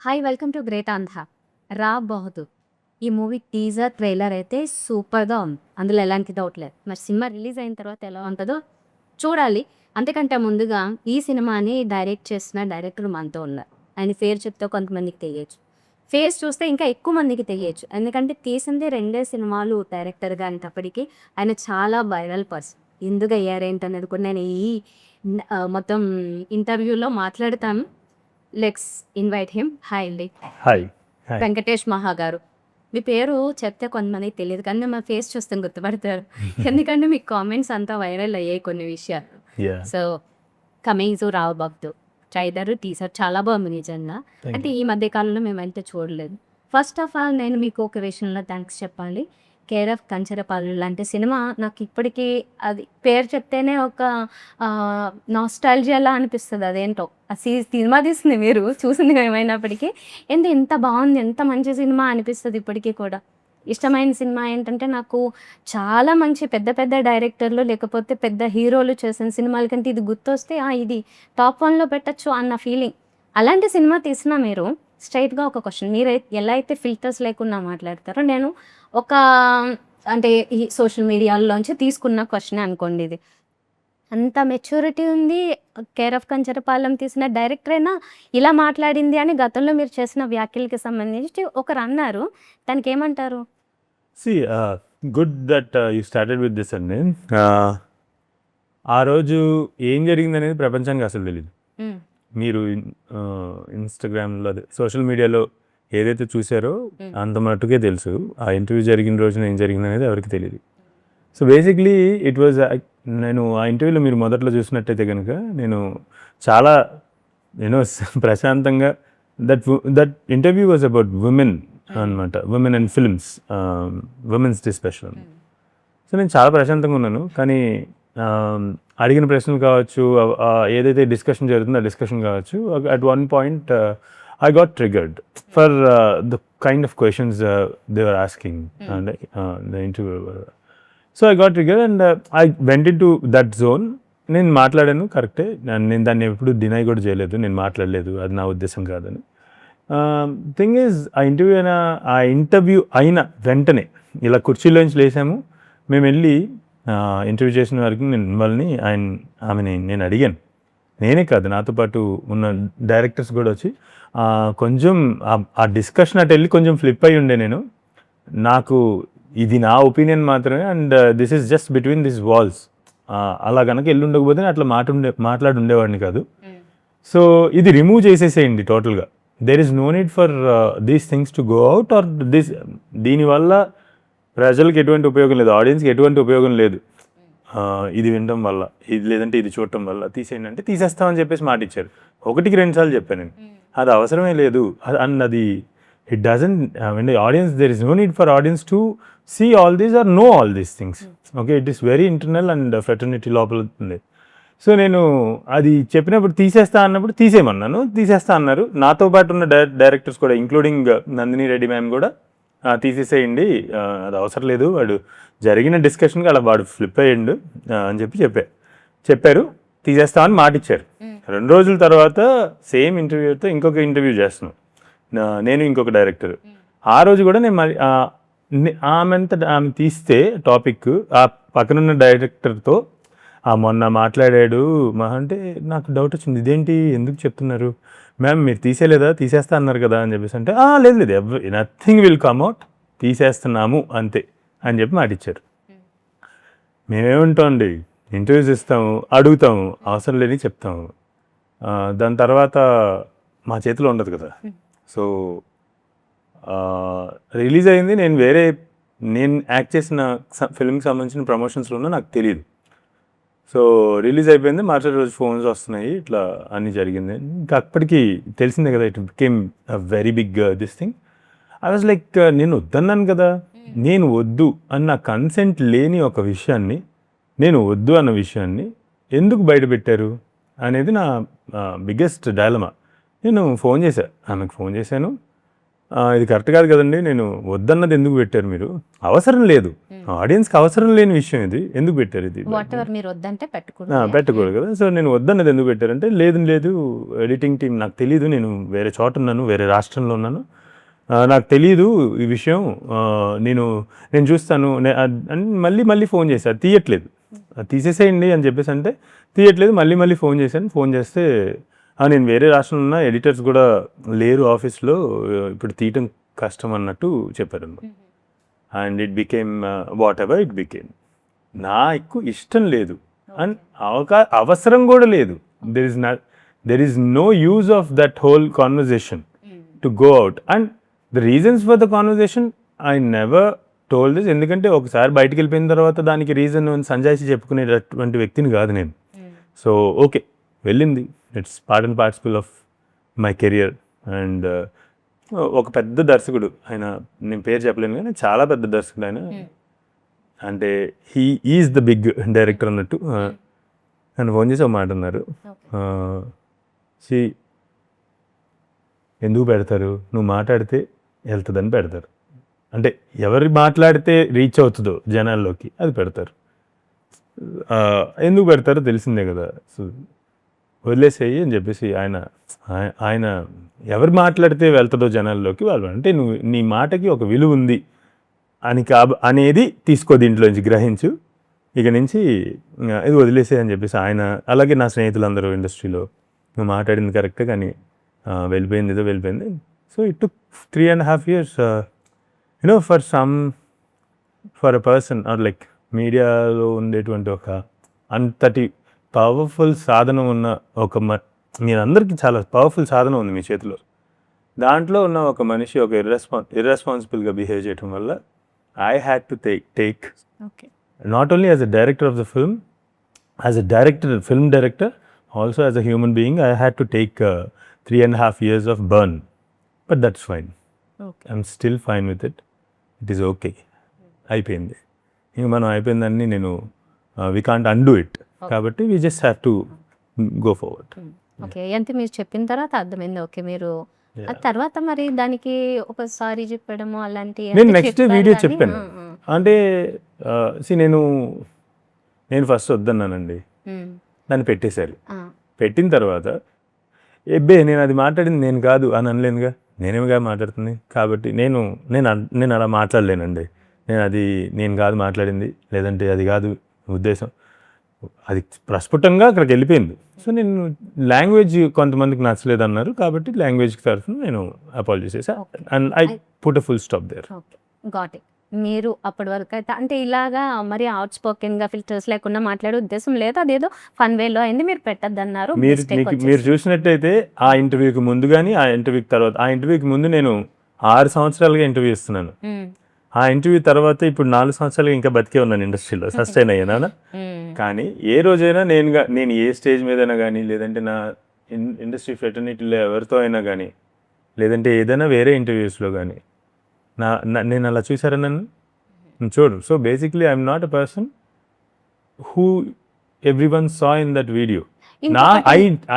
Hi welcome to great Andhra. రా బహదూర్ ఈ movie teaser trailer అయితే సూపర్గా ఉంది, అందులో ఎలాంటి డౌట్ లేదు. మరి సినిమా రిలీజ్ అయిన తర్వాత ఎలా ఉంటుందో చూడాలి. అంతకంటే ముందుగా ఈ సినిమాని డైరెక్ట్ చేసిన డైరెక్టర్ మనతో ఉన్నారు. ఆయన పేరు చెప్తే కొంతమందికి తెలియచ్చు, ఫేస్ చూస్తే ఇంకా ఎక్కువ మందికి తెలియచ్చు. ఎందుకంటే తీసింది 2 సినిమాలు డైరెక్టర్గా అనేటప్పటికీ ఆయన చాలా వైరల్ పర్సన్. ఎందుకు అయ్యారేంటనేది కూడా నేను ఈ మొత్తం ఇంటర్వ్యూలో మాట్లాడతాను. Let's invite him. హాయ్ అండి. హాయ్. వెంకటేష్ మహా గారు. మీ పేరు చెప్తే కొంతమందికి తెలియదు, కానీ మా ఫేస్ చూస్తే గుర్తుపడతారు. ఎందుకంటే మీ కామెంట్స్ అంతా వైరల్ అయ్యాయి కొన్ని విషయాలు. Yeah. So coming to Rao భక్తు ట్రైలర్ టీజర్ చాలా బాగుంది నిజంగా. అంటే ఈ మధ్య కాలంలో మేమైతే చూడలేదు. ఫస్ట్ ఆఫ్ ఆల్ నేను మీకు ఒక విషయంలో థ్యాంక్స్ చెప్పాలి. కేర్ ఆఫ్ కంచరపాలెం లాంటి సినిమా నాకు ఇప్పటికీ అది పేరు చెప్తేనే ఒక నాస్టాల్జియాలా అనిపిస్తుంది. అదేంటో ఆ సినిమా తీసింది మీరు, చూసింది ఏమైనప్పటికీ ఎంత బాగుంది, ఎంత మంచి సినిమా అనిపిస్తుంది ఇప్పటికీ కూడా. ఇష్టమైన సినిమా ఏంటంటే నాకు చాలా మంచి పెద్ద పెద్ద డైరెక్టర్లు లేకపోతే పెద్ద హీరోలు చేసిన సినిమాల కంటే ఇది గుర్తొస్తే ఇది టాప్ 1లో పెట్టచ్చు అన్న ఫీలింగ్. అలాంటి సినిమా తీసినా మీరు స్ట్రైట్గా ఒక క్వశ్చన్, మీరు ఎలా అయితే ఫిల్టర్స్ లేకుండా మాట్లాడతారో నేను ఒక అంటే ఈ సోషల్ మీడియాలోంచి తీసుకున్న క్వశ్చన్ అనుకోండి. ఇది అంత మెచ్యూరిటీ ఉంది, కేర్ ఆఫ్ కంచరపాలెం తీసిన డైరెక్టర్ అయినా ఇలా మాట్లాడింది అని గతంలో మీరు చేసిన వ్యాఖ్యలకి సంబంధించి ఒకరు అన్నారు. దానికి ఏమంటారు? See, good that you started with this అండి. ఆ రోజు ఏం జరిగింది అనేది ప్రపంచానికి అసలు తెలియదు. మీరు ఇన్స్టాగ్రామ్లో అదే సోషల్ మీడియాలో ఏదైతే చూసారో అంత మట్టుకే తెలుసు. ఆ ఇంటర్వ్యూ జరిగిన రోజున ఏం జరిగింది అనేది ఎవరికి తెలియదు. సో బేసిక్లీ ఇట్ వాజ్, నేను ఆ ఇంటర్వ్యూలో మీరు మొదట్లో చూసినట్టయితే కనుక నేను చాలా ప్రశాంతంగా that interview was about women అనమాట, women and films, women's day special. So నేను చాలా ప్రశాంతంగా ఉన్నాను. కానీ అడిగిన ప్రశ్నలు కావచ్చు, ఏదైతే డిస్కషన్ జరుగుతుందో ఆ డిస్కషన్ కావచ్చు, at one point I got triggered for the kind of questions they were asking and the interviewer. So I got triggered and I went into that zone. నేను మాట్లాడాను, కరెక్టే. నేను దాన్ని ఎప్పుడు డినై కూడా చేయలేదు, నేను మాట్లాడలేదు, అది నా ఉద్దేశం కాదని. థింగ్ ఈజ్, ఆ ఇంటర్వ్యూ అయిన వెంటనే ఇలా కుర్చీలోంచి లేసాము. మేము వెళ్ళి ఇంటర్వ్యూ చేసిన వరకు వాళ్ళని ఆమెని నేను అడిగాను. నేనే కాదు, నాతో పాటు ఉన్న డైరెక్టర్స్ కూడా వచ్చి కొంచెం ఆ డిస్కషన్ అటు వెళ్ళి కొంచెం ఫ్లిప్ అయి ఉండే. నాకు ఇది నా ఒపీనియన్ మాత్రమే, and this is just between this walls. అలా కనుక వెళ్ళి ఉండకపోతే అట్లా మాట్లాడి ఉండేవాడిని కాదు. సో ఇది రిమూవ్ చేసేసేయండి టోటల్గా. There is no need for these things to go out or దీనివల్ల ప్రజలకు ఎటువంటి ఉపయోగం లేదు, ఆడియన్స్కి ఎటువంటి ఉపయోగం లేదు. ఇది వినడం వల్ల, ఇది లేదంటే ఇది చూడటం వల్ల తీసేయండి అంటే తీసేస్తామని చెప్పేసి మాట ఇచ్చారు. 1-2 సార్లు చెప్పాను నేను, అది అవసరమే లేదు అన్నది. It doesn't, audience, there is no need for audience to see all these or no all these things. Okay, it is very internal and fraternity లోపల ఉంది. సో నేను అది చెప్పినప్పుడు తీసేస్తా అన్నప్పుడు తీసేయమన్నాను, తీసేస్తా అన్నారు. నాతో పాటు ఉన్న డైరెక్టర్స్ కూడా, ఇంక్లూడింగ్ నందిని రెడ్డి మ్యామ్ కూడా, తీసేసేయండి, అది అవసరం లేదు, వాడు జరిగిన డిస్కషన్కి అలా వాడు ఫ్లిప్ అయ్యిండు అని చెప్పారు. తీసేస్తామని మాట ఇచ్చారు. 2 రోజుల తర్వాత సేమ్ ఇంటర్వ్యూతో ఇంకొక ఇంటర్వ్యూ చేస్తున్నాం నేను, ఇంకొక డైరెక్టర్. ఆ రోజు కూడా నేను ఆమె తీస్తే టాపిక్ ఆ పక్కనున్న డైరెక్టర్తో మొన్న మాట్లాడాడు అంటే నాకు డౌట్ వచ్చింది, ఇదేంటి ఎందుకు చెప్తున్నారు మ్యామ్, మీరు తీసేయలేదా, తీసేస్తా అన్నారు కదా అని చెప్పేసి అంటే, లేదు, నథింగ్ విల్ కమ్ అవుట్, తీసేస్తున్నాము అంతే అని చెప్పి మాట ఇచ్చారు. మేమేమంటాం అండి, ఇంటర్వ్యూస్ ఇస్తాము, అడుగుతాము, అవసరం లేని చెప్తాము, దాని తర్వాత మా చేతిలో ఉండదు కదా. సో రిలీజ్ అయింది, నేను యాక్ట్ చేసిన ఫిల్మ్కి సంబంధించిన ప్రమోషన్స్లో నాకు తెలియదు. సో రిలీజ్ అయిపోయింది, మరుసటి రోజు ఫోన్స్ వస్తున్నాయి, ఇట్లా అన్నీ జరిగింది. ఇంకా అప్పటికి తెలిసిందే కదా, it became a very big this thing. I was like, నేను వద్దన్నాను కదా, నేను వద్దు అన్న కన్సెంట్ లేని ఒక విషయాన్ని, నేను వద్దు అన్న విషయాన్ని ఎందుకు బయటపెట్టారు అనేది నా బిగ్గెస్ట్ డైలమా. నేను ఆమెకు ఫోన్ చేశాను, ఇది కరెక్ట్ కాదు కదండి, నేను వద్దన్నది ఎందుకు పెట్టారు మీరు, అవసరం లేదు, ఆడియన్స్కి అవసరం లేని విషయం ఇది, ఎందుకు పెట్టారు ఇది, వాట్ ఎవర్ మీరు వద్దంటే పెట్టుకోండి. పెట్టకూడదు కదా. సో నేను వద్దన్నది ఎందుకు పెట్టారంటే, లేదు ఎడిటింగ్ టీం నాకు తెలియదు, నేను వేరే చోట ఉన్నాను, వేరే రాష్ట్రంలో ఉన్నాను, నాకు తెలియదు ఈ విషయం, నేను చూస్తాను అని మళ్ళీ ఫోన్ చేశాను, తీయట్లేదు, తీసేసేయండి అని చెప్పేసి అంటే తీయట్లేదు, మళ్ళీ ఫోన్ చేశాను. ఫోన్ చేస్తే నేను వేరే రాష్ట్రంలో ఉన్న, ఎడిటర్స్ కూడా లేరు ఆఫీస్లో, ఇప్పుడు తీయటం కష్టం అన్నట్టు చెప్పారు. And it became whatever it became. నాకు ఇష్టం లేదు అండ్ అవసరం కూడా లేదు. There is no use of that whole conversation to go out. And the reasons for the conversation I never told this. ఎందుకంటే ఒకసారి బయటికి వెళ్ళిపోయిన తర్వాత దానికి రీజన్ సంజాయిషి చెప్పుకునేటటువంటి వ్యక్తిని కాదు నేను. సో ఓకే, వెళ్ళింది, it's part and participle of my career. And ఒక పెద్ద దర్శకుడు ఆయన, నేను పేరు చెప్పలేను కానీ చాలా పెద్ద దర్శకుడు ఆయన, అంటే he is the big director అన్నట్టు నన్ను ఫోన్ చేసి ఒక మాట అన్నారు, ఎందుకు పెడతారు, నువ్వు మాట్లాడితే వెళ్తుందని పెడతారు, అంటే ఎవరు మాట్లాడితే రీచ్ అవుతుందో జనాల్లోకి అది పెడతారు, ఎందుకు పెడతారో తెలిసిందే కదా, సో వదిలేసేయి అని చెప్పేసి ఆయన ఎవరు మాట్లాడితే వెళ్తుందో జనాల్లోకి వాళ్ళు, అంటే నువ్వు నీ మాటకి ఒక విలువ ఉంది అని అనేది తీసుకో, దీంట్లోంచి గ్రహించు, ఇక నుంచి ఇది వదిలేసే అని చెప్పేసి ఆయన. అలాగే నా స్నేహితులందరూ ఇండస్ట్రీలో, నువ్వు మాట్లాడింది కరెక్టే కానీ వెళ్ళిపోయింది ఏదో వెళ్ళిపోయింది. So it took 3.5 years for a person are like మీడియాలో ఉండేటువంటి ఒక అంతటి పవర్ఫుల్ సాధనం ఉన్న ఒక మీరందరికీ చాలా పవర్ఫుల్ సాధనం ఉంది మీ చేతిలో, దాంట్లో ఉన్న ఒక మనిషి ఒక ఇర్రెస్పాన్సిబుల్గా బిహేవ్ చేయడం వల్ల I had to take not only as a director of the film, as a film director, also as a human being, I had to take 3.5 years of burn. But that's fine, I'm still fine with it, it is okay, అయిపోయింది. ఇంక మనం అయిపోయిందని నేను we can't undo it, కాబట్టి we just have to go forward. Okay, అంటే మీరు చెప్పిన తర్వాత అర్థమైంది. ఓకే, మీరు ఆ తర్వాత మరి దానికి ఒక సారీ చెప్పడము అలాంటి నేను నెక్స్ట్ వీడియో చెప్పాను. అంటే నేను ఫస్ట్ వద్దన్నానండి, దాన్ని పెట్టేశారు. పెట్టిన తర్వాత నేను అది మాట్లాడింది నేను కాదు అని అనలేనుగా, నేనేమిగా మాట్లాడుతుంది, కాబట్టి నేను అలా మాట్లాడలేనండి. నేను కాదు మాట్లాడింది, లేదంటే అది కాదు ఉద్దేశం, అది ప్రస్ఫుటంగా అక్కడికి వెళ్ళిపోయింది. సో నేను లాంగ్వేజ్ కొంతమందికి నచ్చలేదు అన్నారు, కాబట్టి లాంగ్వేజ్కి తరఫున నేను అపాలజీ చేశాను and I put a full stop there. Got it. మీరు అప్పటి వరకు అయితే అంటే ఇలాగా మరి అవుట్ స్పోకెన్గా ఫిల్టర్స్ లేకుండా మాట్లాడే ఉద్దేశం లేదు, అదేదో ఫన్ వేలో అయింది, మీరు పెట్టద్దన్నారు. మీరు చూసినట్టయితే ఆ ఇంటర్వ్యూకి ముందు కానీ ఆ ఇంటర్వ్యూకి తర్వాత, ఆ ఇంటర్వ్యూకి ముందు నేను 6 సంవత్సరాలుగా ఇంటర్వ్యూ ఇస్తున్నాను, ఆ ఇంటర్వ్యూ తర్వాత ఇప్పుడు 4 సంవత్సరాలుగా ఇంకా బతికే ఉన్నాను ఇండస్ట్రీలో, సస్టైన్ అయ్యానా. కానీ ఏ రోజైనా నేను ఏ స్టేజ్ మీదైనా కానీ, లేదంటే నా ఇండస్ట్రీ ఫ్రెటర్నిటీలో ఎవరితో అయినా కానీ, లేదంటే ఏదైనా వేరే ఇంటర్వ్యూస్లో కానీ నేను అలా చూసారా నన్ను చూడు. So basically I'm not a person who every one saw in that video.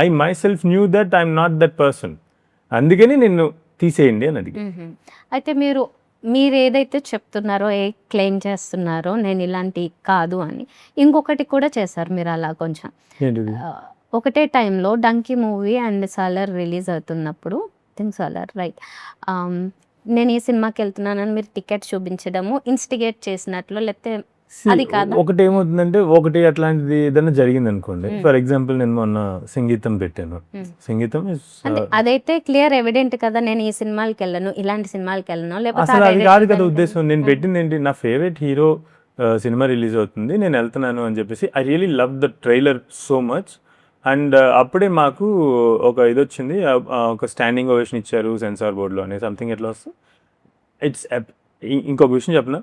I my self knew that I'm not that person, అందుకని నిన్ను తీసేయండి అని అడిగి. అయితే మీరు ఏదైతే చెప్తున్నారో, క్లెయిమ్ చేస్తున్నారో నేను ఇలాంటి కాదు అని, ఇంకొకటి కూడా చేశారు మీరు అలా కొంచెం. ఒకటే టైంలో డంకీ మూవీ అండ్ సాలర్ రిలీజ్ అవుతున్నప్పుడు, సాలర్ రైట్, నేను ఈ సినిమాకి వెళ్తున్నానని మీరు టికెట్ చూపించడము ఇన్స్టిగేట్ చేసినట్లు, లేకపోతే అది కాదు. ఒకటి ఏమవుతుందంటే, ఒకటి అట్లాంటిది ఏదైనా జరిగింది అనుకోండి, ఫర్ ఎగ్జాంపుల్ నేను మొన్న సంగీతం పెట్టాను, సంగీతం అదైతే క్లియర్ ఎవిడెంట్ కదా, నేను ఈ సినిమాలకి వెళ్ళను, ఇలాంటి సినిమాలకి వెళ్ళను, లేకపోతే అసలు అది కాదు కదా ఉద్దేశం. నేను పెట్టింది ఏంటి, నా ఫేవరెట్ హీరో సినిమా రిలీజ్ అవుతుంది, నేను వెళ్తున్నాను అని చెప్పేసి. I really love the trailer so much. And అప్పుడే మాకు ఒక ఇది వచ్చింది, ఒక స్టాండింగ్ ఓవేషన్ ఇచ్చారు సెన్సార్ బోర్డులో అనే సంథింగ్. ఎట్లా వస్తుంది, ఇట్స్ ఇంకొక విషయం చెప్పనా,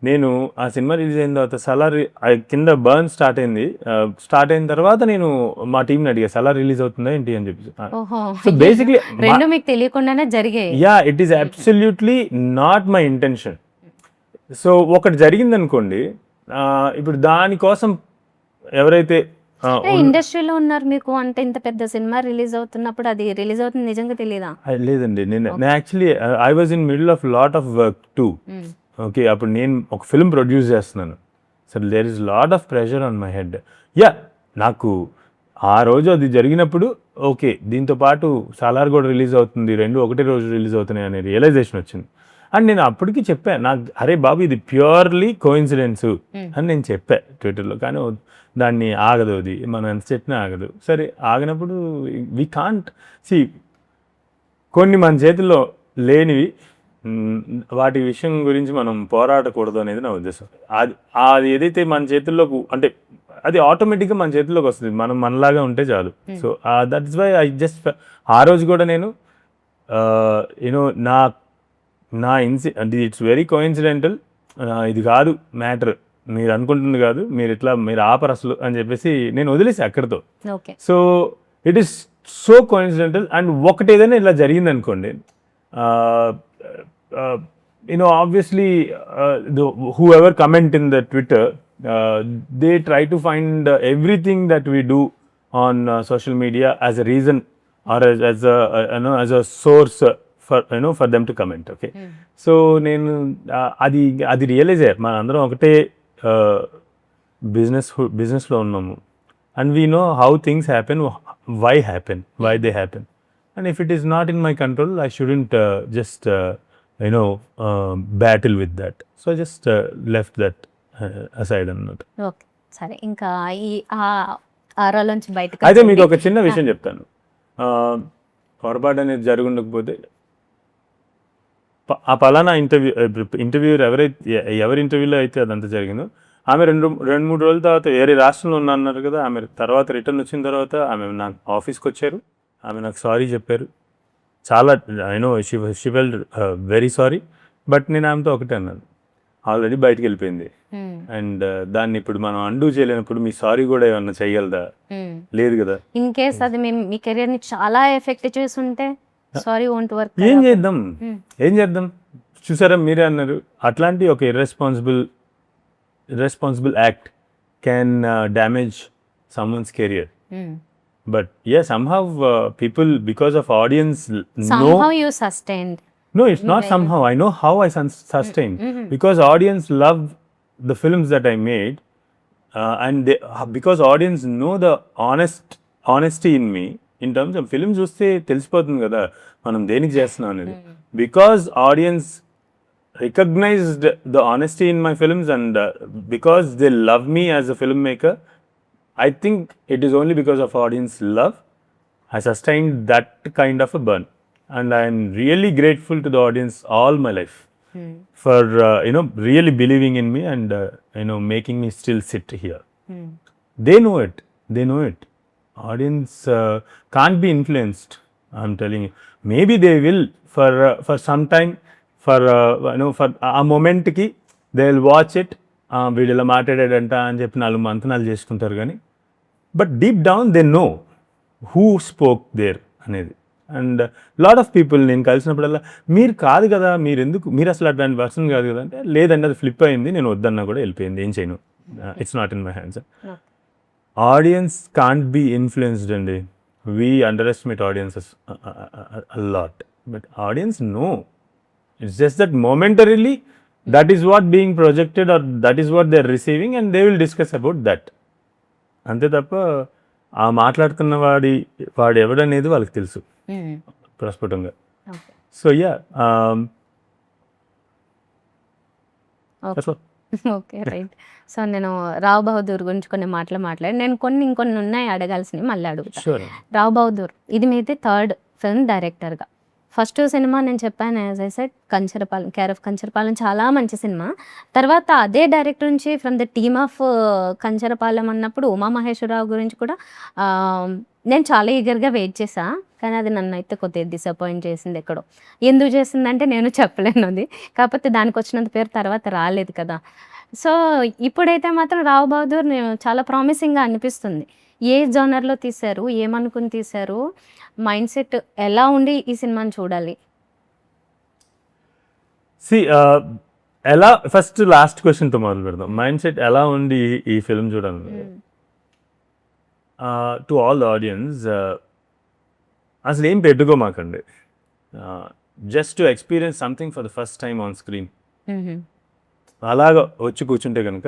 నేను ఆ సినిమా రిలీజ్ అయిన తర్వాత సలార్ కింద బర్న్ స్టార్ట్ అయిన తర్వాత నేను మా టీంని అడిగా, సలార్ రిలీజ్ అవుతుందా ఏంటి అని చెప్పేసి. సో బేసిక్లీ రెండు మీకు తెలియకుండానే జరిగాయి. Yeah, it is absolutely not my intention. So ఒకటి జరిగింది అనుకోండి, ఇప్పుడు దానికోసం ఎవరైతే ఇండస్ట్రీలో ఉన్నారు మీకు అంటే ఇంత పెద్ద సినిమా రిలీజ్ అవుతున్నప్పుడు అది రిలీజ్ అవుతుంది నిజంగా తెలియదా? లేదండి, నేను actually I was in middle of lot of work too. Okay, అప్పుడు నేను ఒక ఫిల్మ్ ప్రొడ్యూస్ చేస్తున్నాను. So there is lot of pressure on my head. Yeah, నాకు ఆ రోజు అది జరిగినప్పుడు ఓకే, దీంతో పాటు సాలార్ కూడా రిలీజ్ అవుతుంది, రెండు ఒకటే రోజు రిలీజ్ అవుతున్నాయి అనే రియలైజేషన్ వచ్చింది. అండ్ నేను అప్పటికి చెప్పాను, నాకు అరే బాబు ఇది ప్యూర్లీ కోఇన్సిడెన్స్ అని నేను చెప్పా ట్విట్టర్లో. కానీ దాన్ని ఆగదు, అది మనం ఎంత చెప్పినా ఆగదు. సరే, ఆగినప్పుడు వి కాంట్ సి, కొన్ని మన చేతుల్లో లేనివి వాటి విషయం గురించి మనం పోరాడకూడదు అనేది నా ఉద్దేశం. అది ఏదైతే మన చేతుల్లోకి అంటే అది ఆటోమేటిక్గా మన చేతుల్లోకి వస్తుంది, మనం మనలాగా ఉంటే చాలు. So that is why I just ఆ రోజు కూడా నేను యూనో నా అంటే ఇట్స్ వెరీ కోఇన్సిడెంటల్, ఇది కాదు మ్యాటర్, మీరు అనుకుంటుంది కాదు, మీరు ఆపరు అసలు అని చెప్పేసి నేను వదిలేసి అక్కడితో. So it is so coincidental. And ఒకటి ఏదైనా ఇలా జరిగింది అనుకోండి, obviously who ever comment in the Twitter, they try to find everything that we do on social media as a reason or as a source for them to comment. Okay, so నేను అది realise అయ్యారు, మన అందరం ఒకటే బిజినెస్లో ఉన్నాము, and we know how things happen, why they happen, and if it is not in my control, I shouldn't just battle with that. So I just left that aside అన్నమాట. Okay, సరే, ఇంకా ఈ ఆరోలోంచి బయటకు అయితే మీకు ఒక చిన్న విషయం చెప్తాను. పొరపాటు అనేది జరుగుండకపోతే ఆ పలానా ఇంటర్వ్యూర్ ఎవరి ఇంటర్వ్యూలో అయితే అదంతా జరిగిందో, ఆమె రెండు మూడు రోజుల తర్వాత వేరే రాష్ట్రంలో అన్నారు కదా, ఆమె తర్వాత రిటర్న్ వచ్చిన తర్వాత ఆమె నాకు ఆఫీస్కి వచ్చారు, ఆమె నాకు సారీ చెప్పారు. చాలా she felt very sorry. But నేను ఆమెతో ఒకటే అన్నాను, ఆల్రెడీ బయటికి వెళ్ళిపోయింది అండ్ దాన్ని ఇప్పుడు మనం అండూ చేయలేనప్పుడు మీ సారీ కూడా ఏమన్నా చేయగలదా? లేదు కదా. ఇన్ కేస్ అది మీ కెరియర్ ని చాలా ఎఫెక్ట్ చేస్తుంటే సారీ వోంట్ వర్క్. ఏం చేద్దాం చూసారా, మీరే అన్నారు, అట్లాంటి ఒక irresponsible act can damage someone's career. But yeah, somehow people, because of audience, somehow you sustained. No, it's not somehow. I know how I sustained. Because audience love the films that I made, and because audience know the honesty in me. In terms of films చూస్తే తెలిసిపోతుంది కదా మనం దేనికి చేస్తున్నాం అనేది. Because audience recognized the honesty in my films and because they love me as a filmmaker, I think it is only because of audience love I sustained that kind of a burn, and I am really grateful to the audience all my life for really believing in me and making me still sit here. They know it. Audience can't be influenced, I'm telling you. Maybe they will for some time, for a moment ki they will watch it, వీడు ఇలా మాట్లాడాడంట అని చెప్పి 4 మంతనాలు చేసుకుంటారు కానీ, but deep down they know who spoke there అనేది. And lot of people నేను కలిసినప్పుడల్లా మీరు కాదు కదా, మీరు అసలు అట్లాంటి పర్సన్ కాదు కదా అంటే, లేదండి అది ఫ్లిప్ అయింది, నేను వద్దన్నా కూడా వెళ్ళిపోయింది, ఏం చేయను, it's not in my hands. Audience can't be influenced అండి. We underestimate audiences a lot, but audience know. It's just that momentarily that is what being projected or that is what they're receiving and they will discuss about that. అంతే తప్ప ఆ మాట్లాడుతున్న వాడు ఎవడనేది వాళ్ళకి తెలుసు ప్రస్ఫుటంగా. So yeah, okay, right. So నేను రావ్ బహదూర్ గురించి కొన్ని మాట్లాడి నేను ఇంకొన్ని ఉన్నాయి అడగాల్సినవి, మళ్ళీ అడుగుతా. రావ్ బహదూర్, ఇది మీది 3rd ఫిల్మ్ డైరెక్టర్గా. ఫస్ట్ సినిమా నేను చెప్పాను, as I said, Kancharapalem, care of Kancharapalem, చాలా మంచి సినిమా. తర్వాత అదే డైరెక్టర్ నుంచి from the team of Kancharapalem అన్నప్పుడు ఉమామహేశ్వరరావు గురించి కూడా నేను చాలా ఈగర్గా వెయిట్ చేశా, కానీ అది నన్ను అయితే కొద్దిగా డిసప్పాయింట్ చేసింది. ఎక్కడో ఎందుకు చేసిందంటే నేను చెప్పలేను అది, కాకపోతే దానికి వచ్చినంత పేరు తర్వాత రాలేదు కదా. సో ఇప్పుడైతే మాత్రం రావ్ బహదూర్ చాలా ప్రామిసింగ్గా అనిపిస్తుంది. ఏ జోనర్లో తీశారు, ఏమనుకుని తీశారు, మైండ్ సెట్ ఎలా ఉండి ఈ సినిమాని చూడాలి? ఎలా, ఫస్ట్ లాస్ట్ క్వశ్చన్తో మొదలు పెడదాం. మైండ్ సెట్ ఎలా ఉండి ఈ ఫిల్మ్ చూడాలి? టు ఆల్ ద ఆడియన్స్, అసలు ఏం పెట్టుకోమాకండి, just to experience something for the first time on screen. అలాగ వచ్చి కూర్చుంటే కనుక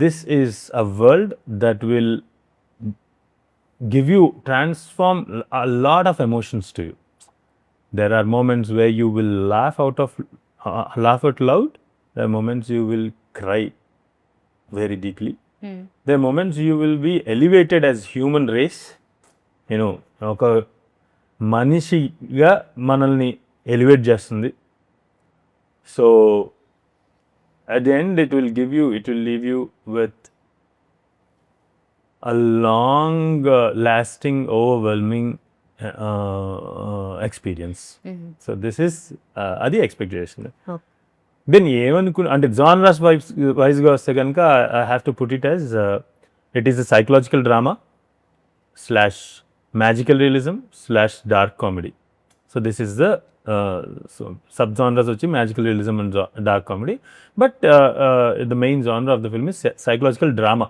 this is a world that will give you transform a lot of emotions to you. There are moments where you will laugh out loud. There are moments you will cry very deeply. There are moments you will be elevated as human race. You know, ఒక మనిషిగా మనల్ని elevate చేస్తుంది. So at the end it will leave you with a long lasting overwhelming experience. So this is అది expectation. Then ఏమనుకున్నా అంటే genres వైజ్గా వస్తే కనుక I have to put it as it is a psychological drama slash magical realism slash dark comedy. So this is the sub genres వచ్చి magical realism and dark comedy. But the main genre of the film is psychological drama.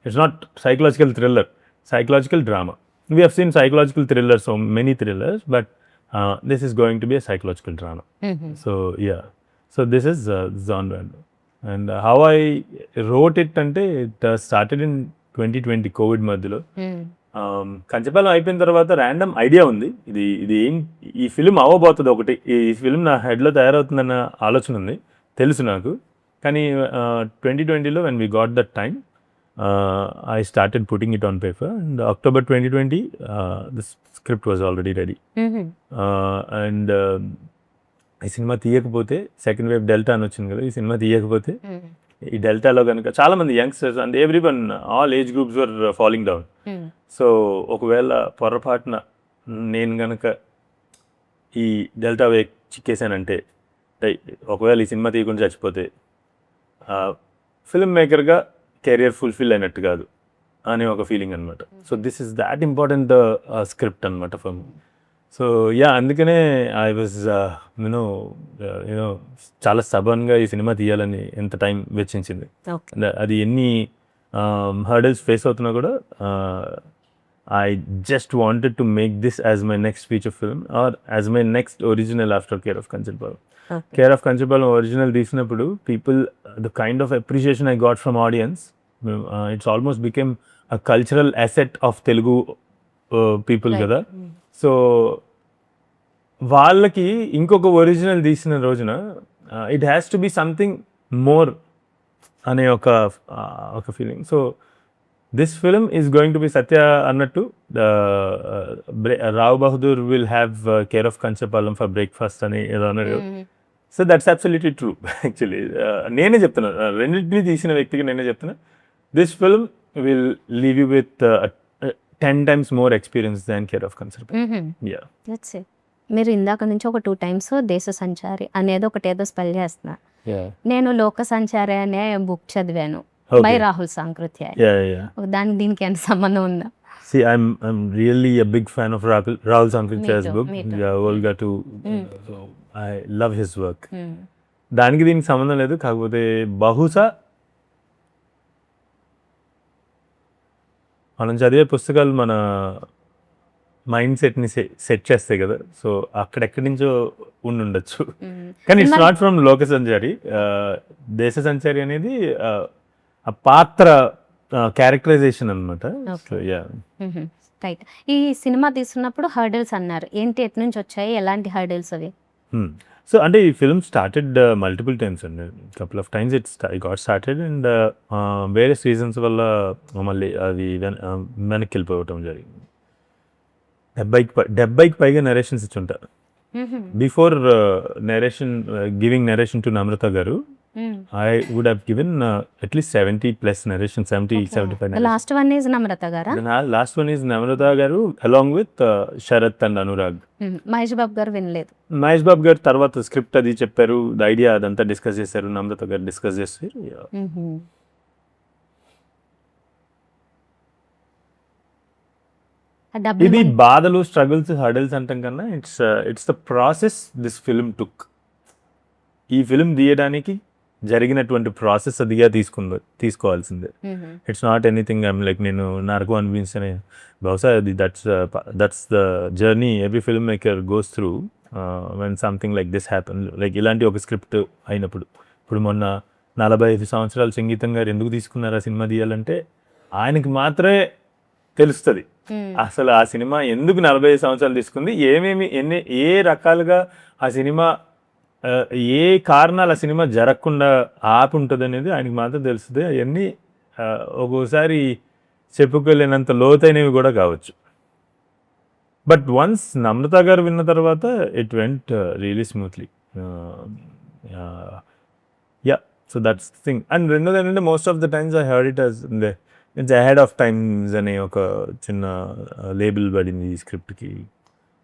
It's not psychological thriller, psychological drama. We have seen psychological thrillers, so many thrillers, but this is going to be a psychological drama. So yeah, so this is genre. And how I wrote it ante, it started in 2020 COVID మధ్యలో. కంచపాలెం అయిపోయిన తర్వాత random idea ఉంది, ఇది ఏం ఈ film అవ్వబోతుంది, ఒకటి ఈ ఫిల్మ్ నా హెడ్లో తయారవుతుందన్న ఆలోచన ఉంది, తెలుసు నాకు. కానీ 2020లో when we got that time, I started putting it on paper, and October 2020 the script was already ready. And ఈ సినిమా తీయకపోతే, సెకండ్ వేవ్ డెల్టా అని వచ్చింది కదా, ఈ సినిమా తీయకపోతే ఈ డెల్టాలో కనుక చాలామంది youngsters and everyone all age groups were falling down. So ఒకవేళ పొరపాటున నేను కనుక ఈ డెల్టా వేవ్ చిక్కేసానంటే, ఒకవేళ ఈ సినిమా తీయకుండా చచ్చిపోతే ఫిల్మ్ మేకర్గా కెరియర్ ఫుల్ఫిల్ అయినట్టు కాదు అనే ఒక ఫీలింగ్ అనమాట. So this is that important script అనమాట ఫర్ మీ. సో యా, అందుకనే ఐ వాజ్ యూనో చాలా సబన్గా ఈ సినిమా తీయాలని ఎంత టైం వెచ్చించింది. అది ఎన్ని హర్డల్స్ ఫేస్ అవుతున్నా కూడా I just wanted to make this as my next feature film or as my next original after care of Kanchapalem. Care of Kanchapalem original తీసినప్పుడు people, the kind of appreciation I got from audience, it's almost became a cultural asset of Telugu people కదా. So వాళ్ళకి ఇంకొక original తీసిన రోజున it has to be something more అనే ఒక feeling. So this film is going to B సత్య అన్నట్టు, Rao Bahadur will have care of Kanchapalem for breakfast అని ఏదో అన్నాడు. So that's absolutely true. Actually నేనే చెప్తున్నా, రెండింటినీ తీసిన వ్యక్తికి నేనే చెప్తున్నా, this film will leave you with 10 times more experience than care of Kanchapalem. Yeah. That's it. మీరు ఇందాక నుంచి ఒక 2 times దేశ సంచారి అనేది ఒకటి ఏదో స్పెల్ చేస్తున్నా. నేను లోక సంచారి అనే బుక్ చదివాను బై రాహుల్ సాంకృత్యాయ్. దానికి దీనికి ఎంత సంబంధం ఉందా? See, I'm really a big fan of Rahul Sankrithya's book. Yeah, Volga too. So I love his work. దానికి దీనికి సంబంధం లేదు, కాకపోతే బహుశా మనం చదివే పుస్తకాలు మన మైండ్ సెట్ని సెట్ చేస్తాయి కదా. సో అక్కడెక్కడి నుంచో ఉండొచ్చు, కానీ ఇట్స్ నాట్ ఫ్రమ్ లోక సంచారి. దేశ సంచారి అనేది ఆ పాత్ర క్యారెక్టరైజేషన్ అనమాట. రైట్. ఈ సినిమా తీస్తున్నప్పుడు హర్డల్స్ అన్నారు, ఏంటి, ఎటు నుంచి వచ్చాయి, ఎలాంటి హర్డల్స్ అవి? సో అంటే ఈ ఫిల్మ్ స్టార్టెడ్ మల్టిపుల్ టైమ్స్ అండి, couple of times it got started, and various reasons వల్ల మళ్ళీ అది వెనక్కి వెళ్ళిపోవటం జరిగింది. 70కి పైగా నరేషన్స్ ఇచ్చి ఉంటారు. బిఫోర్ గివింగ్ నరేషన్ టు నమ్రత గారు, I would have given at least 70+ narration, 75 narration. Last one is Namrata Gara. The last one is Namrata Garu along with Sharath and Anurag. Mahesh Babu garu vinledu. Mahesh Babu garu tarvata script adi chepparu, the idea adanta discuss chesaru, Namrata garu discuss chesaru. ఇది బాధలు, struggles, hurdles అంటాం కన్నా it's the process this film took. ఈ film తీయడానికి జరిగినటువంటి process అదిగా తీసుకోవాల్సిందే. It's not anything I'm like నేను నరకం అనిపించని బహుశా అది that's the journey every film maker goes through when something like this happen. Like ఇలాంటి ఒక స్క్రిప్ట్ అయినప్పుడు ఇప్పుడు మొన్న 45 సంవత్సరాలు సంగీతం గారు ఎందుకు తీసుకున్నారు ఆ సినిమా తీయాలంటే ఆయనకి మాత్రమే తెలుస్తుంది అసలు ఆ సినిమా ఎందుకు 45 సంవత్సరాలు తీసుకుంది, ఏ రకాలుగా ఆ సినిమా ఏ కారణాలు ఆ సినిమా జరగకుండా ఆపి ఉంటుంది అనేది ఆయనకి మాత్రం తెలుస్తుంది. అవన్నీ ఒక్కోసారి చెప్పుకోలేనంత లోతైనవి కూడా కావచ్చు. బట్ వన్స్ నమ్రత గారు విన్న తర్వాత it went really smoothly. Yeah, so that's thing. And రెండోది ఏంటంటే most of the times I heard it as it's ahead of times అనే ఒక చిన్న లేబుల్ పడింది ఈ స్క్రిప్ట్కి.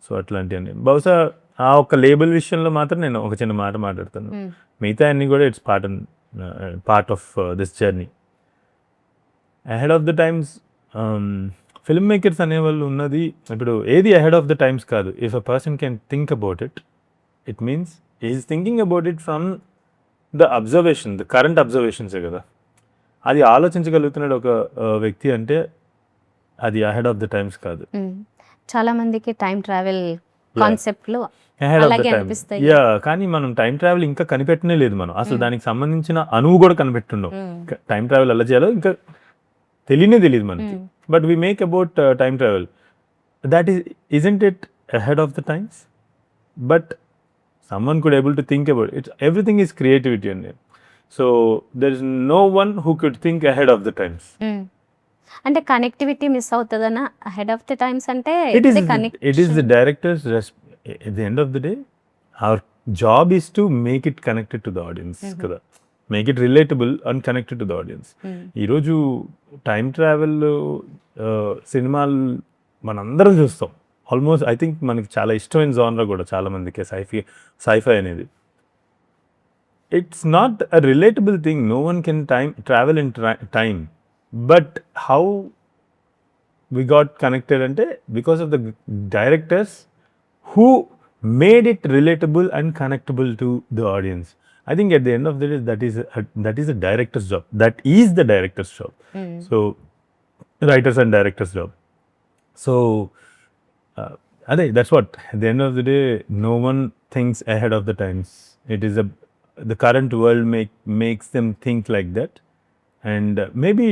సో అట్లాంటివన్నీ బహుశా ఆ ఒక్క లేబుల్ విషయంలో మాత్రం నేను ఒక చిన్న మాట మాట్లాడతాను. మిగతా అన్నీ కూడా it's part of this journey. Ahead of the times film makers అనేవాళ్ళు ఉన్నది ఇప్పుడు ఏది అహెడ్ ఆఫ్ ద టైమ్స్ కాదు. If a person can think about it, it means is thinking about it from the observation, the current అబ్జర్వేషన్సే కదా. అది ఆలోచించగలుగుతున్నాడు ఒక వ్యక్తి అంటే అది అహెడ్ ఆఫ్ ద టైమ్స్ కాదు. చాలా మందికి టైం ట్రావెల్ కాన్సెప్ట్లో అహెడ్ ఆఫ్ ద అలాగే టైమ్. అనిపిస్తాయి. యా, కానీ మనం టైం ట్రావెల్ ఇంకా కనిపెట్టనే లేదు. మనం అసలు దానికి సంబంధించిన అణువు కూడా కనిపెట్టుండవు. టైం ట్రావెల్ ఎలా చేయాలో ఇంకా తెలియదు మనకి. But we make about time travel. That isn't it ahead of the times? But someone could able to think about it. Everything is creativity in it. So there is no one who could think ahead of the times. అంటే connectivity miss అవుతుందనా ahead of the times అంటే It is the director's at the end of the day our job is to make it connected to the audience కదా, make it relatable and connected to the audience. ఈరోజు time travel సినిమాలు మనందరం చూస్తాం. Almost I think మనకి చాలా ఇష్టమైన genre కూడా చాలా మందికి సైఫై అనేది. It's not a relatable thing. No one can travel in time. But how we got connected ante because of the directors who made it relatable and connectable to the audience. I think at the end of the day that is a director's job. That is the director's job. So writers and director's job. So that's what at the end of the day no one thinks ahead of the times. It is the current world makes them think like that, and maybe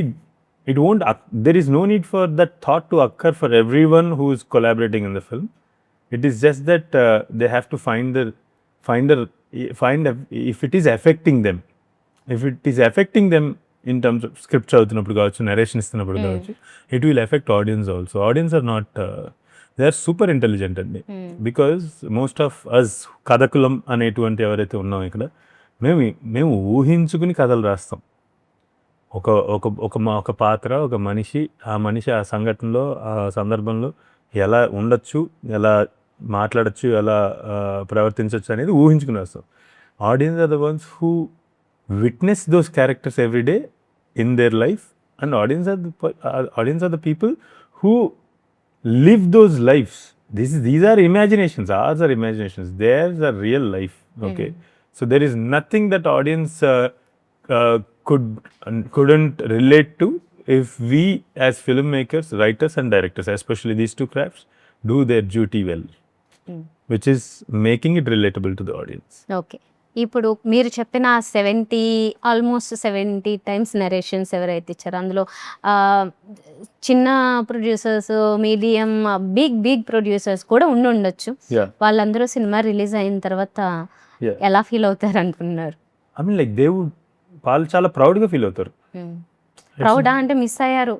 it won't. There is no need for that thought to occur for everyone who is collaborating in the film. It is just that they have to find if it is affecting them. If it is affecting them in terms of script చదువుతున్నప్పుడు కావచ్చు, narration ఇస్తున్నప్పుడు కావచ్చు, it will affect audience also. Audience are not they are super intelligent అండి. Because most of us కథకులం అనేటువంటి ఎవరైతే ఉన్నాం ఇక్కడ మేము ఊహించుకుని కథలు రాస్తాం. ఒక పాత్ర, ఒక మనిషి, ఆ మనిషి ఆ సంఘటనలో ఆ సందర్భంలో ఎలా ఉండొచ్చు, ఎలా మాట్లాడచ్చు, ఎలా ప్రవర్తించవచ్చు అనేది ఊహించుకుని వస్తాం. Audience are the ones who witness those characters every day in their life, and audience are the people who live those lives. These are imaginations. ours are imaginations. Theirs are real life. Okay, so there is nothing that audience couldn't relate to if we as filmmakers, writers and directors, especially these two crafts, do their duty well, which is making it relatable to the audience. Okay, ఇప్పుడు మీరు చెప్పిన 70 times narrations ఎవరైతే ఇచ్చారో అందులో చిన్న producers, medium, big producers కూడా ఉండొచ్చు. వాళ్ళందరూ సినిమా రిలీజ్ అయిన తర్వాత ఎలా ఫీల్ అవుతారు అనుకున్నారు? I mean like వాళ్ళు చాలా ప్రౌడ్గా ఫీల్ అవుతారు. ప్రౌడా అంటే మిస్ అయ్యారు?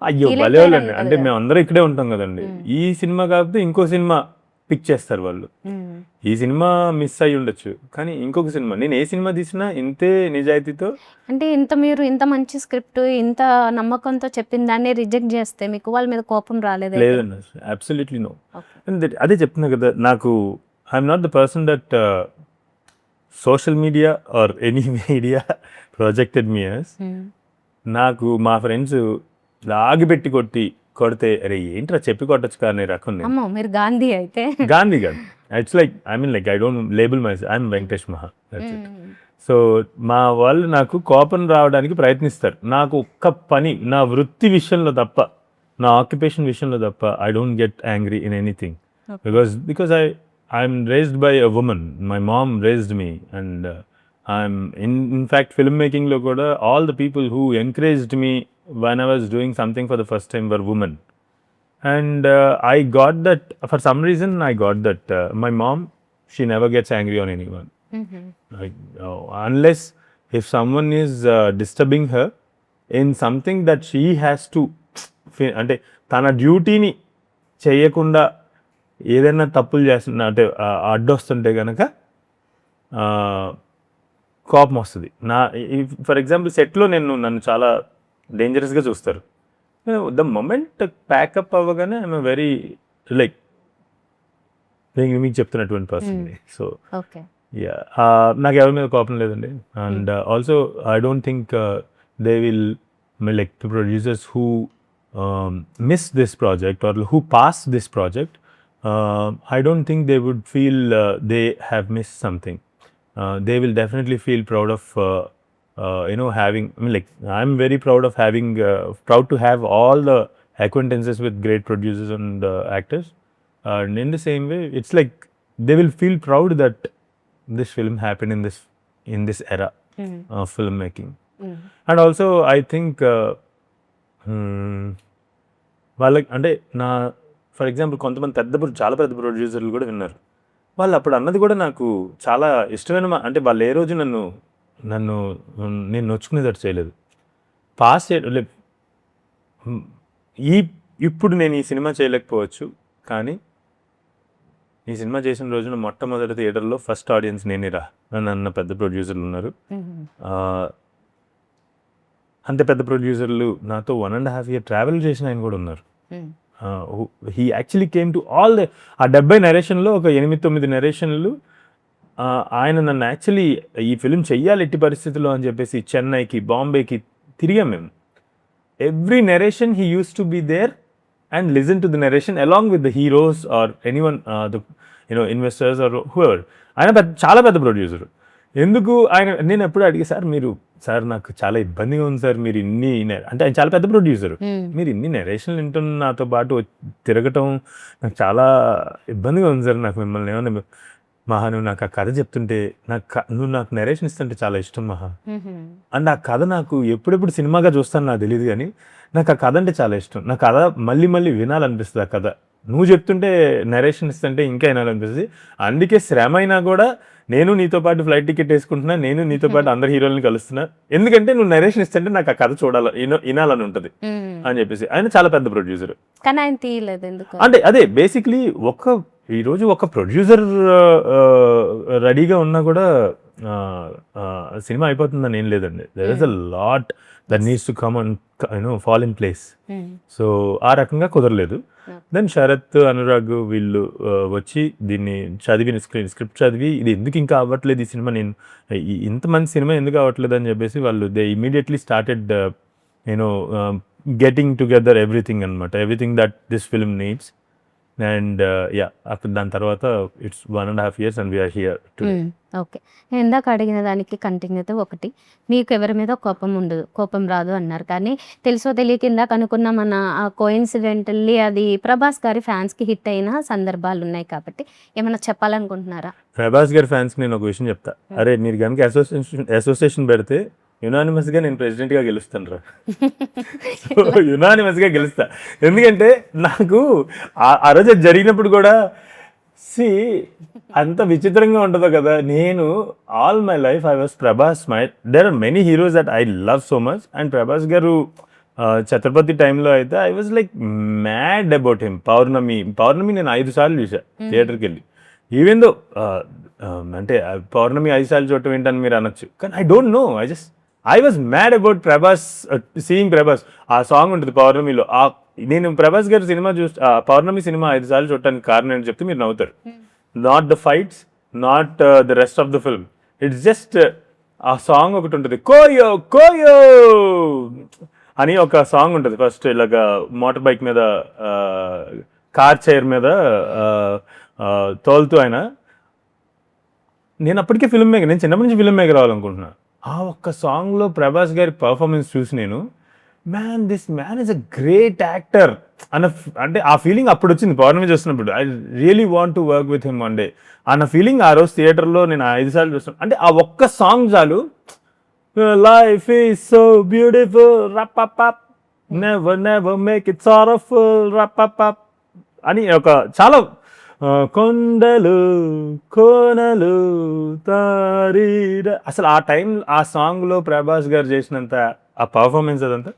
అయ్యో భలే వాళ్ళండి. అంటే మేము అందరం ఇక్కడే ఉంటాం కదండి. ఈ సినిమా కాకపోతే ఇంకో సినిమా పిక్ చేస్తారు వాళ్ళు. ఈ సినిమా మిస్ అయ్యి ఉండొచ్చు, కానీ ఇంకొక సినిమా, నేను ఏ సినిమా తీసినా ఇంతే నిజాయితీతో. అంటే మీరు ఇంత మంచి స్క్రిప్ట్, ఇంత నమ్మకంతో చెప్పిన దాన్ని రిజెక్ట్ చేస్తే మీకు వాళ్ళ మీద కోపం రాలేదు? లేదండి, అబ్సల్యూట్లీ నో. అదే చెప్తున్నా కదా, నాకు I'm not the person that social media or any media projected me as. నాకు మా ఫ్రెండ్స్ లాగిపెట్టి కొడితే అరే ఏంట్రా చెప్పి కొట్టచ్చు కానీ రకం. మీరు గాంధీ అయితే? గాంధీ కాదు, it's like I mean like I don't label my I'm Venkatesh మహా. సో మా వాళ్ళు నాకు కోపం రావడానికి ప్రయత్నిస్తారు. నాకు ఒక్క పని, నా వృత్తి విషయంలో తప్ప, నా ఆక్యుపేషన్ విషయంలో తప్ప, I don't get angry in anything. Because I'm raised by a women. My mom raised me and I'm in fact film మేకింగ్లో కూడా all the people who encouraged me when I was doing something for the first time were women. And I got that, for some reason I got that. My mom, she never gets angry on anyone. Like, unless if someone is disturbing her in something that she has to, అంటే తన డ్యూటీని చేయకుండా ఏదైనా తప్పులు చేస్తున్నా అంటే అడ్డొస్తుంటే కనుక కోపం వస్తుంది. ఫర్ ఎగ్జాంపుల్ సెట్లో నన్ను చాలా డేంజరస్గా చూస్తారు. ద మొమెంట్ ప్యాకప్ అవ్వగానే ఐఎమ్ వెరీ లైక్ నేను మీకు చెప్తున్నటువంటి పర్సన్. సో యా, నాకు ఎవరి మీద కోపం లేదండి. And also I don't think they will like the producers who miss this project or who pass this project, I don't think they would feel they have miss something. They will definitely feel proud of having, I'm very proud of having proud to have all the acquaintances with great producers and actors, and in the same way it's like they will feel proud that this film happened in this era of filmmaking. And also I think వాళ్ళకి అంటే నా for example కొంతమంది చాలా పెద్ద ప్రొడ్యూసర్లు కూడా విన్నారు. వాళ్ళు అప్పుడు అన్నది కూడా నాకు చాలా ఇష్టమైన అంటే వాళ్ళు ఏ రోజు నన్ను నేను నొచ్చుకునేటట్టు చేయలేదు. పాస్ ఇప్పుడు నేను ఈ సినిమా చేయలేకపోవచ్చు, కానీ ఈ సినిమా చేసిన రోజున మొట్టమొదటి థియేటర్లో ఫస్ట్ ఆడియన్స్ నేనేరా అని అన్న పెద్ద ప్రొడ్యూసర్లు ఉన్నారు. అంతే పెద్ద ప్రొడ్యూసర్లు నాతో 1.5 year ట్రావెల్ చేసిన ఆయన కూడా ఉన్నారు. He actually came to all the 70 నెరేషన్లో ఒక 8-9 నెరేషన్లు ఆయన నన్ను యాక్చువల్లీ ఈ ఫిలిం చెయ్యాలి ఎట్టి పరిస్థితుల్లో అని చెప్పేసి చెన్నైకి, బాంబేకి తిరిగాం మేము. Every narration he use to be there and listen to the narration along with the heroes or anyone the investors or whoever. ఆయన చాలా పెద్ద ప్రొడ్యూసర్. ఎందుకు నేను ఎప్పుడు అడిగి, సార్ నాకు చాలా ఇబ్బందిగా ఉంది సార్, మీరు ఇన్ని అంటే ఆయన చాలా పెద్ద ప్రొడ్యూసర్, మీరు ఇన్ని నెరేషన్లు వింటున్న నాతో పాటు తిరగటం నాకు చాలా ఇబ్బందిగా ఉంది సార్, నాకు మిమ్మల్ని ఏమన్నా మహా నువ్వు నాకు ఆ కథ చెప్తుంటే నువ్వు నాకు నెరేషన్ ఇస్తుంటే చాలా ఇష్టం మహా, అండ్ ఆ కథ నాకు ఎప్పుడెప్పుడు సినిమాగా చూస్తాను నాకు తెలియదు, కానీ నాకు ఆ కథ అంటే చాలా ఇష్టం, నా కథ మళ్ళీ మళ్ళీ వినాలనిపిస్తుంది. ఆ కథ నువ్వు చెప్తుంటే నెరేషన్ ఇస్తుంటే ఇంకా వినాలనిపిస్తుంది. అందుకే శ్రమ అయినా కూడా నేను నీతో పాటు ఫ్లైట్ టికెట్ వేసుకుంటున్నా, నేను నీతో పాటు అందరు హీరోలని కలుస్తున్నా, ఎందుకంటే నువ్వు నెరేషన్ ఇస్తుంటే నాకు ఆ కథ వినాలని ఉంటుంది అని చెప్పేసి. ఆయన చాలా పెద్ద ప్రొడ్యూసర్, కానీ ఆయన తీయలేదు ఎందుకు అంటే అదే బేసిక్లీ ఈరోజు ఒక ప్రొడ్యూసర్ రెడీగా ఉన్నా కూడా సినిమా అయిపోతుందని ఏం లేదండి. There is a lot that needs to come and fall in place. So ఆ రకంగా కుదరలేదు. దెన్ శరత్, అనురాగ్ వీళ్ళు వచ్చి దీన్ని చదివి స్క్రిప్ట్ చదివి ఇది ఎందుకు ఇంకా అవ్వట్లేదు ఈ సినిమా, నేను ఇంతమంది సినిమా ఎందుకు అవ్వట్లేదు అని చెప్పేసి వాళ్ళు they immediately started getting together everything that this film needs. And అప్పుడు దాని తర్వాత it's 1.5 years and we are here today. Okay, నేను ఇందాక అడిగిన దానికి కంటిన్యూతో ఒకటి, మీకు ఎవరి మీద కోపం రాదు అన్నారు, కానీ తెలుసో తెలియక ఇందాక అనుకున్న మన కోఇన్సిడెంటల్లీ అది ప్రభాస్ గారి ఫ్యాన్స్కి హిట్ అయిన సందర్భాలు ఉన్నాయి కాబట్టి ఏమైనా చెప్పాలనుకుంటున్నారా? ప్రభాస్ గారి ఫ్యాన్స్కి నేను ఒక విషయం చెప్తా. అరే మీరు కనుక అసోసియేషన్ పెడితే యునానిమస్గా నేను ప్రెసిడెంట్గా గెలుస్తాను రా, యునానిమస్గా గెలుస్తా. ఎందుకంటే నాకు ఆ రోజు జరిగినప్పుడు కూడా అంత విచిత్రంగా ఉంటుందో కదా. నేను all my life I was Prabhas. There are many heroes that I love so much, and Prabhas garu Chatrapati టైంలో అయితే I was like mad about him. Pournami నేను 5 సార్లు చూసా థియేటర్కి వెళ్ళి. ఈవెన్ దో అంటే పౌర్ణమి 5 సార్లు చూడటం ఏంటని మీరు అనొచ్చు, కానీ I don't know, I was mad about Prabhas, seeing Prabhas. ఆ సాంగ్ ఉంటుంది పౌర్ణమిలో. నేను ప్రభాస్ గారి సినిమా పౌర్ణమి సినిమా 5 సార్లు చూడటానికి కారణం ఏంటి చెప్తే మీరు నవ్వుతారు. Not the fights, not the rest of the film, it's just ఆ సాంగ్ ఒకటి ఉంటుంది, కోయో కోయో అని ఒక సాంగ్ ఉంటుంది. ఫస్ట్ ఇలాగా మోటార్ బైక్ మీద కార్ చైర్ మీద తోలుతూ ఆయన నేను అప్పటికే ఫిల్మ్ మేకర్, నేను చిన్నప్పటి నుంచి ఫిల్మ్ మేకర్ అవ్వాలనుకుంటున్నా. ఆ ఒక్క సాంగ్లో ప్రభాస్ గారి పర్ఫార్మెన్స్ చూసి నేను this man is a great actor అంటే ఆ ఫీలింగ్ అప్పుడు వచ్చింది పౌర్ణమి చూస్తున్నప్పుడు. I really want to work with him one day అన్న ఫీలింగ్ ఆ రోజు థియేటర్లో నేను 5 సార్లు చూస్తున్నాను. అంటే ఆ ఒక్క సాంగ్ చాలు, లైఫ్ ఈజ్ సో బ్యూటిఫుల్ రప్పప్ never never make it sorrowful రప్పప్ అని ఒక చాలా కొండలు కోనలు తారీర, అసలు ఆ టైం ఆ సాంగ్లో ప్రభాస్ గారు చేసినంత ఆ పర్ఫార్మెన్స్ అదంతా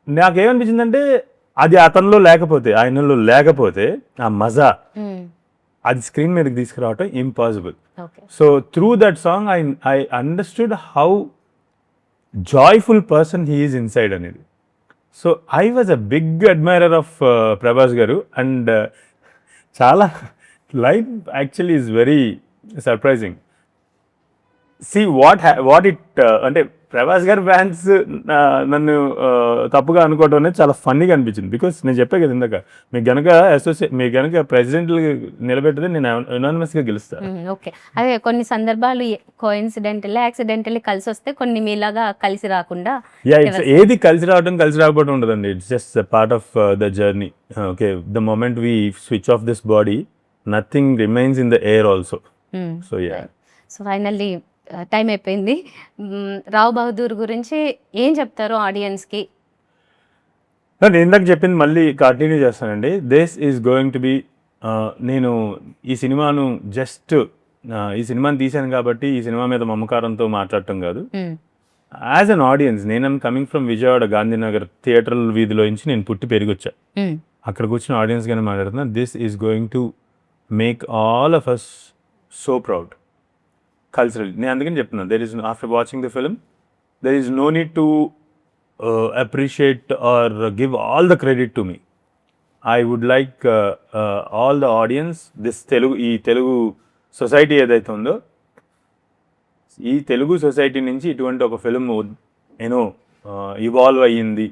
నాకేమనిపించిందంటే అది అతనిలో లేకపోతే, ఆయనలో లేకపోతే ఆ మజా అది స్క్రీన్ మీదకి తీసుకురావటం impossible. So through that song I understood how joyful person he is inside అనేది. So I was a big admirer of Prabhas garu. And చాలా life actually is very surprising. See what it అంటే ప్రభాస్ గారి ఫ్యాన్స్ నన్ను తప్పుగా అనుకోవడం అనేది చాలా ఫన్నీగా అనిపించింది. బికాస్ నేను చెప్పే కదా ఇందాక, మీకు గనక ప్రెసిడెంట్లు నిలబెడితే నేను యునానిమస్గా గెలుస్తాను. ఓకే, అదే కొన్ని సందర్భాలు కోఇన్సిడెంటల్ యాక్సిడెంటల్లీ కలిసి వస్తే కొన్ని మీలాగా కలిసి రాకుండా. ఏది కలిసి రాకపోవడం ఉండదండి. It's just part of the journey. Okay, the moment we switch off this body nothing remains in the air also. So so finally time అయిపోయింది. రావ్ బహదూర్ గురించి ఏం చెప్తారు ఆడియన్స్కి? నేను ఇందాక చెప్పింది మళ్ళీ కంటిన్యూ చేస్తానండి. This is going to B, నేను ఈ సినిమాను జస్ట్ ఈ సినిమాని తీశాను కాబట్టి ఈ సినిమా మీద మమకారంతో మాట్లాడటం కాదు. యాజ్ అన్ ఆడియన్స్, నేను coming from Vijayawada Gandhinagar theatre వీధిలో నుంచి నేను పుట్టి పెరిగొచ్చా. అక్కడ కూర్చున్న ఆడియన్స్గానే మాట్లాడుతున్నా. This is going to make all of us so proud cultural. నేను అందుకని చెప్తున్నాను, there is after watching the film there is no need to appreciate or give all the credit to me. I would like all the audience, ఈ Telugu society ఏదైతే ఉందో, ఈ Telugu society నుంచి ఇటువంటి ఒక ఫిల్మ్ ఇవాల్వ్ అయ్యింది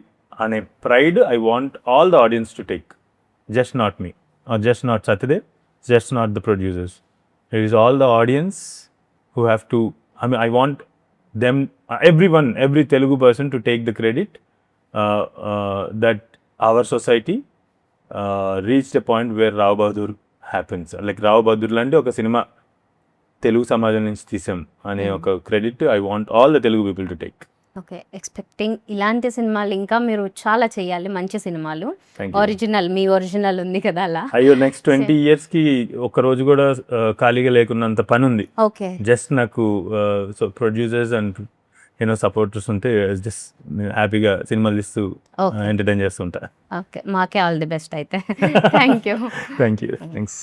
అనే pride I want all the audience to take. Just not me or just not Satyadev, just not the producers. It is all the audience who have to, I want them, every Telugu person to take the credit that our society reached a point where Rao Bahadur happens. Like Rao Bahadur lante oka cinema Telugu samajam nunchi తీసాం అనే ఒక credit I want all the Telugu people to take. Okay, expecting ఇలాంటి సినిమాలు ఇంకా మీరు చాలా చేయాలి, మంచి సినిమాలు. ఒరిజినల్, మీ ఒరిజినల్ ఉంది కదా అలా. అయ్యో, నెక్స్ట్ 20 years కి ఒక రోజు కూడా ఖాళీగా లేకున్నంత పని ఉంది. ఓకే, జస్ట్ నాకు సో ప్రొడ్యూసర్స్ అండ్ సపోర్టర్స్ ఉంటే జస్ట్ హ్యాపీగా సినిమాలు తీస్తూ ఎంటర్టైన్ చేస్తుంటా. ఓకే, మాకే ఆల్ ది బెస్ట్ అయితే. Thank you. థ్యాంక్స్.